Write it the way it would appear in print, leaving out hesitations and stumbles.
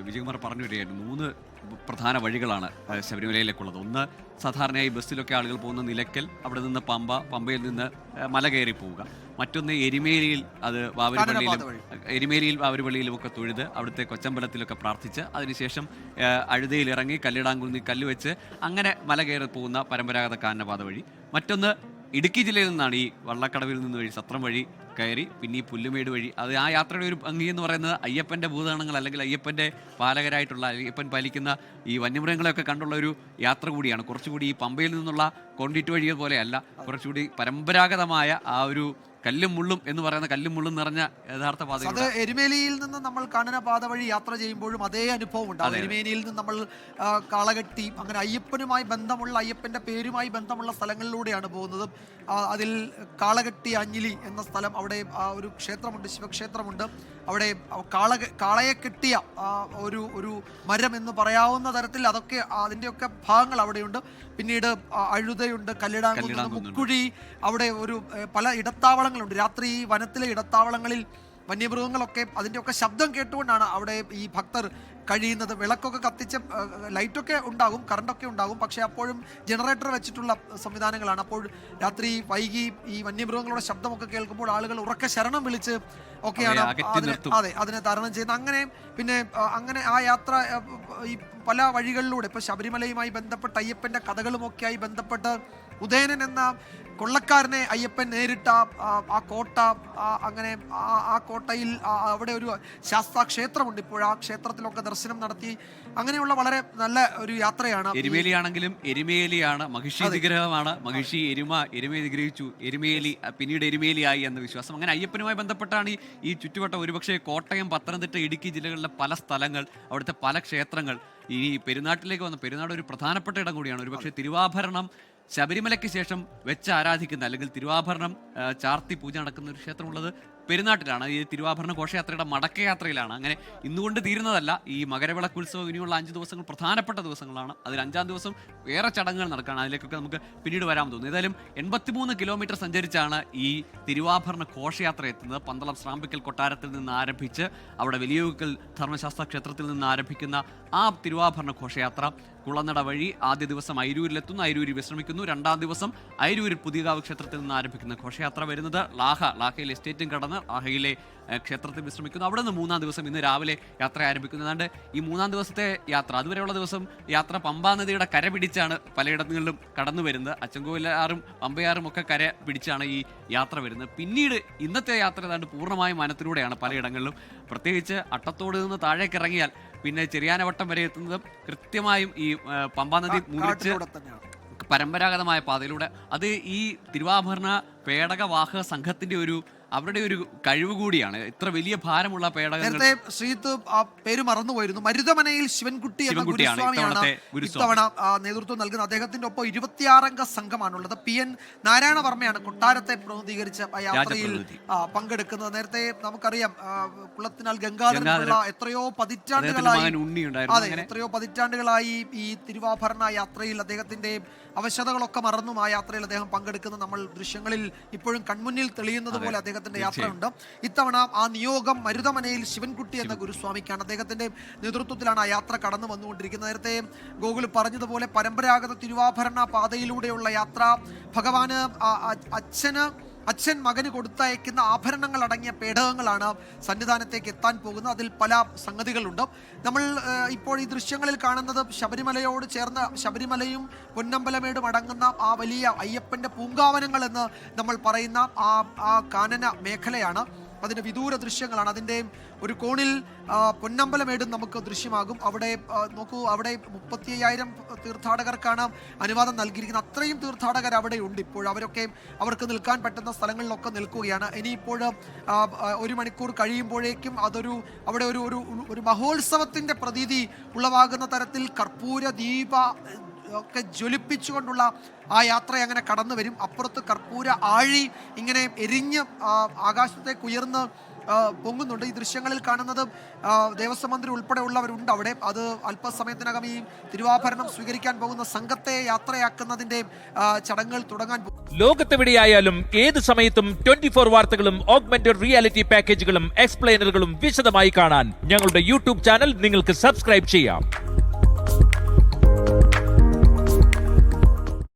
വിജയകുമാർ പറഞ്ഞു വരികയായിരുന്നു. 3 പ്രധാന വഴികളാണ് ശബരിമലയിലേക്കുള്ളത്. ഒന്ന്, സാധാരണയായി ബസ്സിലൊക്കെ ആളുകൾ പോകുന്ന നിലയ്ക്കൽ, അവിടെ നിന്ന് പമ്പയിൽ നിന്ന് മല കയറി പോവുക. മറ്റൊന്ന് എരിമേലിയിൽ, അത് എരിമേലിയിൽ വാവരുപള്ളിയിലും ഒക്കെ തൊഴുത് അവിടുത്തെ കൊച്ചമ്പലത്തിലൊക്കെ പ്രാർത്ഥിച്ച് അതിനുശേഷം അഴുതയിൽ ഇറങ്ങി കല്ലിടാങ്കുന്നി കല്ല് വെച്ച് അങ്ങനെ മല കയറി പോകുന്ന പരമ്പരാഗത കാനനപാത വഴി. മറ്റൊന്ന് ഇടുക്കി ജില്ലയിൽ നിന്നാണ് ഈ വള്ളക്കടവിൽ നിന്ന് വഴി സത്രം വഴി കയറി പിന്നെ ഈ പുല്ലുമേട് വഴി. അത് ആ യാത്രയുടെ ഒരു ഭംഗി എന്ന് പറയുന്നത് അയ്യപ്പൻ്റെ ഭൂതഗണങ്ങൾ അല്ലെങ്കിൽ അയ്യപ്പൻ്റെ പാലകരായിട്ടുള്ള അയ്യപ്പൻ പാലിക്കുന്ന ഈ വന്യമൃഗങ്ങളെയൊക്കെ കണ്ടുള്ള ഒരു യാത്ര കൂടിയാണ്. കുറച്ചുകൂടി ഈ പമ്പയിൽ നിന്നുള്ള കോൺക്രീറ്റ് വഴി പോലെയല്ല, കുറച്ചുകൂടി പരമ്പരാഗതമായ ആ ഒരു കല്ലും മുള്ളും എന്ന് പറയുന്ന കല്ലും മുള്ളും നിറഞ്ഞ യഥാർത്ഥ പാത. അത് എരുമേലിയിൽ നിന്ന് നമ്മൾ കാനന പാത വഴി യാത്ര ചെയ്യുമ്പോഴും അതേ അനുഭവം ഉണ്ടാവും. എരുമേലിയിൽ നിന്ന് നമ്മൾ കാളകെട്ടി അങ്ങനെ അയ്യപ്പനുമായി ബന്ധമുള്ള, അയ്യപ്പന്റെ പേരുമായി ബന്ധമുള്ള സ്ഥലങ്ങളിലൂടെയാണ് പോകുന്നത്. അതിൽ കാളകെട്ടി അഞ്ഞിലി എന്ന സ്ഥലം, അവിടെ ഒരു ക്ഷേത്രമുണ്ട്, ശിവക്ഷേത്രമുണ്ട്. അവിടെ കാളയെ കെട്ടിയ ഒരു മരം എന്ന് പറയാവുന്ന തരത്തിൽ അതൊക്കെ അതിൻ്റെയൊക്കെ ഭാഗങ്ങൾ അവിടെയുണ്ട്. പിന്നീട് അഴുതയുണ്ട്, കല്ലിടാങ്കുന്ന്, മുക്കുഴി, അവിടെ ഒരു പല ഇടത്താവളങ്ങളുണ്ട്. രാത്രി ഈ വനത്തിലെ ഇടത്താവളങ്ങളിൽ വന്യമൃഗങ്ങളൊക്കെ അതിൻ്റെയൊക്കെ ശബ്ദം കേട്ടുകൊണ്ടാണ് അവിടെ ഈ ഭക്തർ കഴിയുന്നത്. വിളക്കൊക്കെ കത്തിച്ച് ലൈറ്റൊക്കെ ഉണ്ടാകും, കറണ്ടൊക്കെ ഉണ്ടാകും, പക്ഷേ അപ്പോഴും ജനറേറ്റർ വെച്ചിട്ടുള്ള സംവിധാനങ്ങളാണ്. അപ്പോൾ രാത്രി വൈകി ഈ വന്യമൃഗങ്ങളുടെ ശബ്ദമൊക്കെ കേൾക്കുമ്പോൾ ആളുകൾ ഉറക്കെ ശരണം വിളിച്ച് ഒക്കെയാണ് അതിനെ തരണം ചെയ്യുന്നത്. അങ്ങനെ ആ യാത്ര ഈ പല വഴികളിലൂടെ ഇപ്പോൾ ശബരിമലയുമായി ബന്ധപ്പെട്ട് അയ്യപ്പൻ്റെ കഥകളുമൊക്കെയായി ബന്ധപ്പെട്ട് ഉദയനൻ എന്ന കൊള്ളക്കാരനെ അയ്യപ്പൻ നേരിട്ട ആ കോട്ട, അങ്ങനെ ആ കോട്ടയിൽ അവിടെ ഒരു ശാസ്താ ക്ഷേത്രമുണ്ട്. ഇപ്പോൾ ആ ക്ഷേത്രത്തിലൊക്കെ ദർശനം നടത്തി അങ്ങനെയുള്ള വളരെ നല്ല ഒരു യാത്രയാണ്. എരുമേലിയാണെങ്കിലും എരുമേലിയാണ്, മഹിഷി വിഗ്രഹമാണ്. മഹിഷി എരുമയെ നിഗ്രഹിച്ചു, എരുമേലി പിന്നീട് എരുമേലിയായി എന്ന വിശ്വാസം. അങ്ങനെ അയ്യപ്പനുമായി ബന്ധപ്പെട്ടാണ് ഈ ചുറ്റുവട്ടം. ഒരുപക്ഷെ കോട്ടയം, പത്തനംതിട്ട, ഇടുക്കി ജില്ലകളിലെ പല സ്ഥലങ്ങൾ, അവിടുത്തെ പല ക്ഷേത്രങ്ങൾ. ഈ പെരുന്നാട്ടിലേക്ക് വന്ന പെരുന്നാട് ഒരു പ്രധാനപ്പെട്ട ഇടം കൂടിയാണ്. ഒരുപക്ഷെ തിരുവാഭരണം ശബരിമലയ്ക്ക് ശേഷം വെച്ച് ആരാധിക്കുന്ന അല്ലെങ്കിൽ തിരുവാഭരണം ചാർത്തി പൂജ നടക്കുന്ന ഒരു ക്ഷേത്രമുള്ളത് പെരുന്നാട്ടിലാണ്. ഈ തിരുവാഭരണ ഘോഷയാത്രയുടെ മടക്കയാത്രയിലാണ്. അങ്ങനെ ഇന്നുകൊണ്ട് തീരുന്നതല്ല. ഈ മകരവിളക്കുത്സവം ഇനിയുള്ള 5 ദിവസങ്ങൾ പ്രധാനപ്പെട്ട ദിവസങ്ങളാണ്. അതിൽ 5-ാം ദിവസം വേറെ ചടങ്ങുകൾ നടക്കുകയാണ്. അതിലേക്കൊക്കെ നമുക്ക് പിന്നീട് വരാൻ തോന്നുന്നു. ഏതായാലും 83 കിലോമീറ്റർ സഞ്ചരിച്ചാണ് ഈ തിരുവാഭരണ ഘോഷയാത്ര എത്തുന്നത്. പന്തളം ശ്രാമ്പിക്കൽ കൊട്ടാരത്തിൽ നിന്ന് ആരംഭിച്ച് അവിടെ വലിയൂക്കൽ ധർമ്മശാസ്ത്ര ക്ഷേത്രത്തിൽ നിന്ന് ആരംഭിക്കുന്ന ആ തിരുവാഭരണ ഘോഷയാത്ര കുളനട വഴി ആദ്യ ദിവസം അയിരൂരിലെത്തുന്നു, അയിരൂരിൽ വിശ്രമിക്കുന്നു. 2-ാം ദിവസം അയിരൂരിൽ പുതിയകാവ് ക്ഷേത്രത്തിൽ നിന്ന് ആരംഭിക്കുന്ന ഘോഷയാത്ര വരുന്നത് ലാഹയിൽ എസ്റ്റേറ്റും കടന്ന് ലാഹയിലെ ക്ഷേത്രത്തിൽ വിശ്രമിക്കുന്നു. അവിടെ നിന്ന് 3-ാം ദിവസം ഇന്ന് രാവിലെ യാത്ര ആരംഭിക്കുന്നു. അതുകൊണ്ട് ഈ 3-ാം ദിവസത്തെ യാത്ര, അതുവരെയുള്ള ദിവസം യാത്ര പമ്പാ നദിയുടെ കര പിടിച്ചാണ് പലയിടങ്ങളിലും കടന്നു വരുന്നത്. അച്ചൻകോവിലാറും പമ്പയാറും ഒക്കെ കര പിടിച്ചാണ് ഈ യാത്ര വരുന്നത്. പിന്നീട് ഇന്നത്തെ യാത്ര ഏതാണ്ട് പൂർണ്ണമായും വനത്തിലൂടെയാണ് പലയിടങ്ങളിലും. പ്രത്യേകിച്ച് അട്ടത്തോട് നിന്ന് താഴേക്ക് ഇറങ്ങിയാൽ പിന്നെ ചെറിയാനവട്ടം വരെ എത്തുന്നത് കൃത്യമായും ഈ പമ്പാ നദി മുറിച്ച് പരമ്പരാഗതമായ പാതയിലൂടെ. അത് ഈ തിരുവാഭരണ പേടകവാഹക സംഘത്തിന്റെ അവരുടെ ഒരു കഴിവ് കൂടിയാണ്. ഇത്ര വലിയ ഭാരമുള്ള പേടകങ്ങൾ. ശ്രീത്ത് ആ പേര് മറന്നുപോയിരുന്നു. മരുതമനയിൽ ശിവൻകുട്ടി എന്ന ഗുരുസ്വാമിയാണ് ഇത്തവണ നേതൃത്വം നൽകുന്നത്. അദ്ദേഹത്തിന്റെ ഒപ്പം 26-അംഗ സംഘമാണുള്ളത്. PN നാരായണവർമ്മയാണ് കൊട്ടാരത്തെ പ്രതിനിധീകരിച്ച യാത്രയിൽ പങ്കെടുക്കുന്നത്. നേരത്തെ നമുക്കറിയാം കുളത്തിനാൽ ഗംഗാധരനുള്ള എത്രയോ പതിറ്റാണ്ടുകളായി ഈ തിരുവാഭരണ യാത്രയിൽ അദ്ദേഹത്തിന്റെ അവശതകളൊക്കെ മറന്നും ആ യാത്രയിൽ അദ്ദേഹം പങ്കെടുക്കുന്ന നമ്മൾ ദൃശ്യങ്ങളിൽ ഇപ്പോഴും കൺമുന്നിൽ തെളിയുന്നത് പോലെ അദ്ദേഹത്തിന്റെ യാത്രയുണ്ട്. ഇത്തവണ ആ നിയോഗം മരുതമനയിൽ ശിവൻകുട്ടി എന്ന ഗുരുസ്വാമിക്കാണ്. അദ്ദേഹത്തിന്റെ നേതൃത്വത്തിലാണ് ആ യാത്ര കടന്നു വന്നുകൊണ്ടിരിക്കുന്നത്. നേരത്തെ ഗോകുൽ പറഞ്ഞതുപോലെ പരമ്പരാഗത തിരുവാഭരണ പാതയിലൂടെയുള്ള യാത്ര ഭഗവാന് അച്ഛൻ മകന് കൊടുത്തയക്കുന്ന ആഭരണങ്ങൾ അടങ്ങിയ പേടകങ്ങളാണ് സന്നിധാനത്തേക്ക് എത്താൻ പോകുന്നത്. അതിൽ പല സംഗതികളുണ്ട്. നമ്മൾ ഇപ്പോൾ ഈ ദൃശ്യങ്ങളിൽ കാണുന്നത് ശബരിമലയോട് ചേർന്ന ശബരിമലയും പൊന്നമ്പലമേടും അടങ്ങുന്ന ആ വലിയ അയ്യപ്പൻ്റെ പൂങ്കാവനങ്ങൾ എന്ന് നമ്മൾ പറയുന്ന ആ കാനന മേഖലയാണ്. അതിൻ്റെ വിദൂര ദൃശ്യങ്ങളാണ്. അതിൻ്റെ ഒരു കോണിൽ പൊന്നമ്പലമേടും നമുക്ക് ദൃശ്യമാകും. അവിടെ നോക്കൂ, അവിടെ 35,000 തീർത്ഥാടകർക്കാണ് അനുവാദം നൽകിയിരിക്കുന്നത്. അത്രയും തീർത്ഥാടകർ അവിടെ ഉണ്ട്. ഇപ്പോൾ അവർക്ക് നിൽക്കാൻ പറ്റുന്ന സ്ഥലങ്ങളിലൊക്കെ നിൽക്കുകയാണ്. ഇനിയിപ്പോൾ 1 മണിക്കൂർ കഴിയുമ്പോഴേക്കും അവിടെ ഒരു മഹോത്സവത്തിൻ്റെ പ്രതീതി ഉളവാകുന്ന തരത്തിൽ കർപ്പൂര ദീപ ഒക്കെ ജ്വലിപ്പിച്ചുകൊണ്ടുള്ള ആ യാത്ര അങ്ങനെ കടന്നു വരും. അപ്പുറത്ത് കർപ്പൂര ആഴി ഇങ്ങനെ എരിഞ്ഞ് ആകാശത്തേക്ക് ഉയർന്ന് പൊങ്ങുന്നുണ്ട്. ഈ ദൃശ്യങ്ങളിൽ കാണുന്നത് ദേവസ്വം മന്ത്രി ഉൾപ്പെടെയുള്ളവരുണ്ട് അവിടെ. അത് അല്പസമയത്തിനകം ഈ തിരുവാഭരണം സ്വീകരിക്കാൻ പോകുന്ന സംഘത്തെ യാത്രയാക്കുന്നതിന്റെ ചടങ്ങുകൾ തുടങ്ങാൻ പോകും. ലോകത്തെവിടെയായാലും ഏത് സമയത്തും 24 വാർത്തകളും ഓഗ്മെന്റഡ് റിയാലിറ്റി പാക്കേജുകളും എക്സ്പ്ലെയിനറുകളും വിശദമായി കാണാൻ ഞങ്ങളുടെ യൂട്യൂബ് ചാനൽ നിങ്ങൾക്ക് സബ്സ്ക്രൈബ് ചെയ്യാം.